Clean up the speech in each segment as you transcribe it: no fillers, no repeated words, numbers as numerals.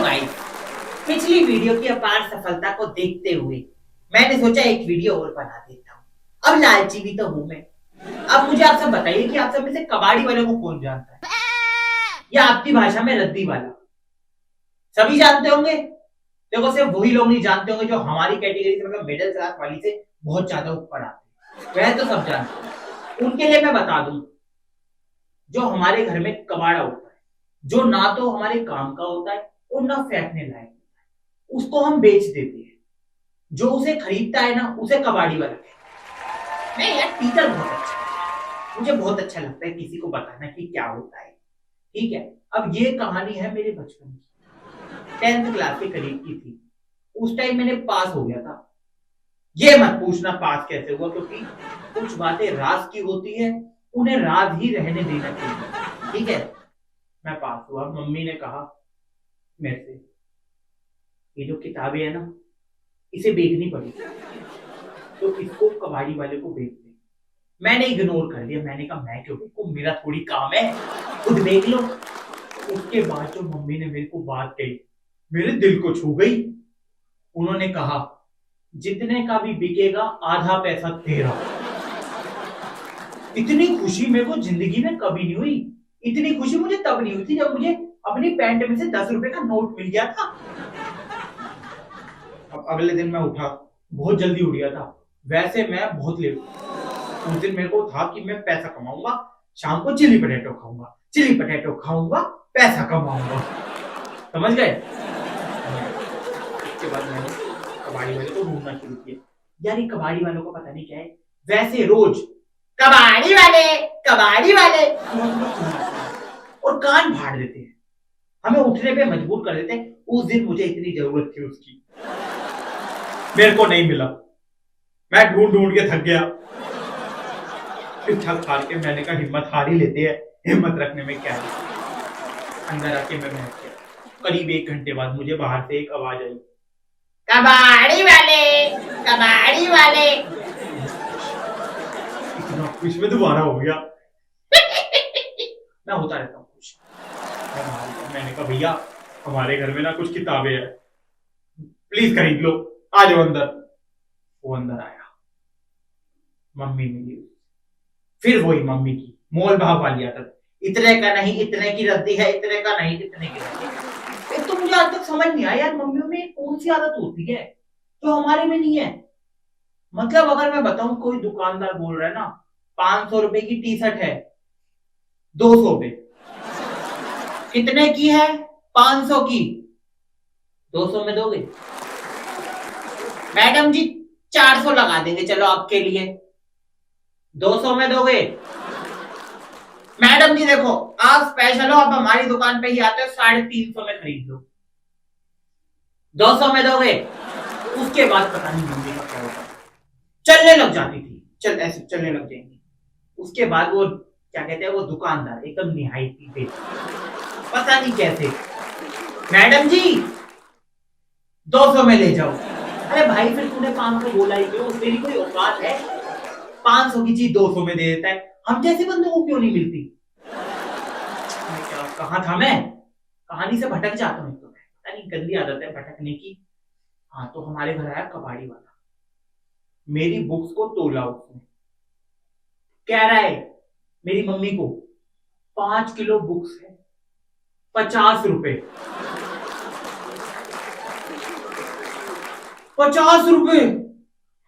Guys, पिछली video की अपार सफलता को देखते हुए मैंने सोचा एक वीडियो और बना देता हूँ। अब लालची भी तो हूं मैं। अब मुझे आप सब बताइए कि आप सब में से कबाड़ी वाले को कौन जानता है, या आपकी भाषा में रद्दी वाला? सभी जानते होंगे। देखो, सिर्फ वही लोग नहीं जानते होंगे जो हमारी कैटेगरी से, मतलब मिडिल क्लास वाली से बहुत ज्यादा ऊपर आते हैं। वह तो सब जानते हैं। उनके लिए मैं बता दूं, जो हमारे घर में कबाड़ा होता है, जो ना तो हमारे काम का होता है और ना फेंकने लायक होता है, उसको हम बेच देते हैं। जो उसे खरीदता है ना, उसे कबाड़ी वाला कहते हैं। मैं यार, टीचर बहुत अच्छा है, मुझे बहुत अच्छा लगता है किसी को बताना कि क्या होता है। ठीक है, अब ये कहानी है मेरे बचपन की। 10th क्लास के करीब की थी। उस टाइम मैंने पास हो गया था। ये मत पूछना पास कैसे हुआ, क्योंकि कुछ बातें राज की होती है, उन्हें राज ही रहने देना चाहिए। ठीक है, मैं पास हुआ। मम्मी ने कहा मेरे से, ये जो किताबें है ना, इसे बेचनी पड़ेगी, तो इसको कबाड़ी वाले को बेच दे। मैंने इग्नोर कर दिया। मैंने कहा मैं क्यों बेचूं, मेरा थोड़ी काम है, खुद बेच लो। उसके बाद जो मम्मी ने मेरे को बात कही, मेरे दिल को छू गई। उन्होंने कहा जितने का भी बिकेगा आधा पैसा तेरा। इतनी खुशी मेरे को जिंदगी में कभी नहीं हुई। इतनी खुशी मुझे तब नहीं हुई थी जब मुझे अपनी पैंट में से 10 रुपए का नोट मिल गया था। अब अगले दिन मैं उठा, बहुत जल्दी उठ गया था। वैसे मैं बहुत लेट उठा। उस दिन मेरे को था कि मैं पैसा कमाऊंगा, शाम को चिली पटेटो खाऊंगा, चिली पटेटो खाऊंगा, पैसा कमाऊंगा। समझ गए? उसके बाद मैंने कबाड़ी वाले को ढूंढना शुरू किया। यार, ये कबाड़ी वालों को पता नहीं क्या है, वैसे रोज कबाड़ी वाले, कबाड़ी वाले और कान फाड़ देते हैं, हमें उठने पे मजबूर कर देते हैं। उस दिन मुझे इतनी जरूरत थी उसकी, मेरे को नहीं मिला। मैं ढूंढ ढूंढ के थक गया। फिर थक हार के मैंने कहा हिम्मत हार ही लेते हैं, हिम्मत रखने में क्या है। अंदर आके मैं बैठ गया। करीब 1 घंटे बाद मुझे बाहर से एक आवाज आई, कबाड़ी वाले, कबाड़ी वाले। इतना खुश मैं दोबारा हो गया। मैं होता रहता हूँ खुश। मैंने कहा भैया, हमारे घर में ना कुछ किताबें हैं, प्लीज खरीद लो, आ जाओ अंदर। वो अंदर आया, मम्मी मिली। फिर वही मम्मी की मोल भाव वाली आदत, इतने का नहीं इतने की रद्दी है, इतने का नहीं इतने की रद्दी है। एक तो मुझे आज तक समझ नहीं आया यार, मम्मियों में कौन सी आदत होती है जो हमारे में नहीं है। मतलब अगर मैं बताऊं, कोई दुकानदार बोल रहा है ना 500 रुपए की टी शर्ट है, 200 पे। कितने की है? 500 की। 200 में दोगे? मैडम जी 400 लगा देंगे, चलो आपके लिए। 200 में दोगे? मैडम जी देखो, आप स्पेशल हो, आप हमारी दुकान पे ही आते हो, 350 में खरीद लो। 200 में दोगे? उसके बाद पता नहीं मम्मी का क्या होता, चलने लग जाती थी, चल ऐसे चलने लग जाएंगी। उसके बाद वो क्या कहते हैं, वो दुकानदार एकदम निहायती पे, पता नहीं कैसे, मैडम जी 200 में ले जाओ। अरे भाई, फिर तूने 500 बोला ही क्यों? तेरी कोई औकात है? 500 की चीज 200 में दे देता है। हम जैसे बंदों को क्यों नहीं मिलती? कहा था मैं? कहानी से भटक जाता हूँ। तो पता नहीं, गंदी आदत है भटकने की। हाँ, तो हमारे घर आया कबाड़ी वाला। मेरी बुक्स को तोला उसने। कह रहा है मेरी मम्मी को 5 किलो बुक्स है, 50 रुपए। 50 रुपए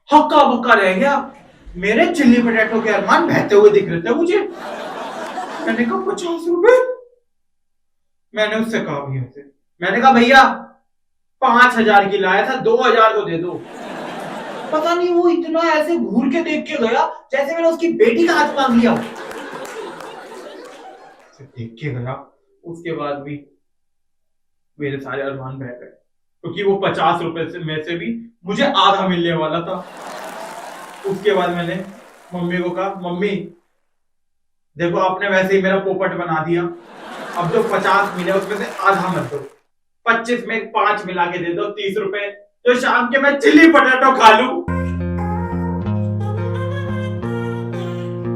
हक्का बक्का रह गया। मेरे चिल्ली पटेटो के अरमान बहते हुए दिख रहे थे मुझे। मैंने कहा 50 रुपए। मैंने उससे कहा भैया से, मैंने कहा भैया 5000 की लाया था, 2000 तो दे दो। पता नहीं वो इतना ऐसे घूर के देख के गया जैसे मैंने उसकी बेटी का हाथ मांग लिया। देख के गया। उसके बाद भी मेरे सारे अरमान बह गए, क्योंकि वो 50 रुपए से में से भी मुझे आधा मिलने वाला था। उसके बाद मैंने मम्मी को कहा, मम्मी देखो, आपने वैसे ही मेरा पोपट बना दिया। अब जो 50 मिले उसमें से आधा मत दो, 25 में 5 मिला के दे दो, 30 रुपए, जो शाम के मैं चिल्ली पटेटो खा लूं।